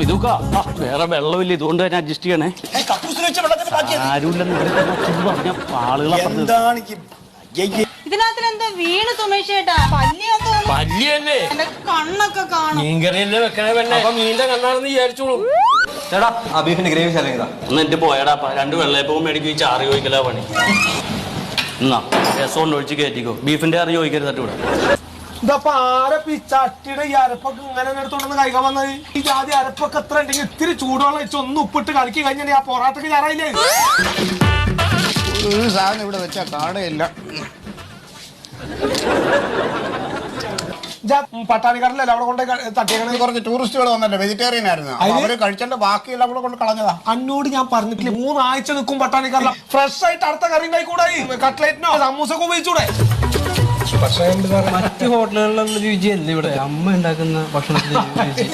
ഇതൊക്കെ വേറെ വെള്ളമില്ല, ഇതുകൊണ്ട് തന്നെ അഡ്ജസ്റ്റ് ചെയ്യണേ. ആരുമില്ലെന്ന് പറഞ്ഞ ആളുകളെ ഇതിനകത്തിലെന്താ വീണ് സുമേഷ് ചേട്ടാ? പല്ലിയല്ലേ? കണ്ണൊക്കെ കാണും. മീൻകറിയല്ലേ വെക്കണേ പെണ്ണെ, അപ്പൊ മീന്റെ കണ്ണാണെന്ന് വിചാരിച്ചോളൂ. ചേട്ടാ ആ ബീഫിന്റെ ഗ്രേവി ശാല ഒന്ന് എന്റെ പോയടാ. 2 വെള്ളയപ്പവും മേടിക്കും, ചാറ് ചോദിക്കലാ പണി. എന്നാ രസം കൊണ്ട് ഒഴിച്ച് കയറ്റിക്കോ. ബീഫിന്റെ കറി ചോദിക്കരുത് ഇവിടെ. ഇതപ്പൊ ആരപ്പ ഈ ചട്ടിയുടെ ഈ അരപ്പൊക്കെ ഇങ്ങനെ എടുത്തോണ്ടെന്ന് കഴിക്കാൻ വന്നത്? ഈ ജാതി അരപ്പൊക്കെ എത്ര ഉണ്ടെങ്കിൽ ഇത്തിരി ചൂടുവെള്ളം വെച്ച് ഒന്ന് ഉപ്പിട്ട് കളിക്കി കഴിഞ്ഞാൽ ആ പൊറാട്ടക്ക് ഞാറായില്ലേ? ഒരു സാധനം ഇവിടെ വെച്ചാ കാണുകയില്ല. പട്ടാണിക്കാരല്ലേ അവിടെ കൊണ്ട് തട്ടിയേക്കണത്? കുറച്ച് ടൂറിസ്റ്റുകൾ വന്നല്ലോ, വെജിറ്റേറിയൻ ആയിരുന്നു. അവര് കഴിച്ചേണ്ട ബാക്കിയെല്ലാം കൂടെ കൊണ്ട് കളഞ്ഞതാ. അന്നോട് ഞാൻ പറഞ്ഞിട്ടില്ലേ 3 ആഴ്ച നിൽക്കും പട്ടാണിക്കാരില്ല. ഫ്രഷ് ആയിട്ട് അടുത്ത കറി ഉണ്ടായിക്കൂടായി, കട്ട്ലേറ്റിനോ സമൂസൊക്കെ ഉപയോഗിച്ചൂടെ? മറ്റു ഹോട്ടലുകളിലുള്ള രുചിയല്ല ഇവിടെ അമ്മ ഉണ്ടാക്കുന്ന ഭക്ഷണത്തിന് രുചി.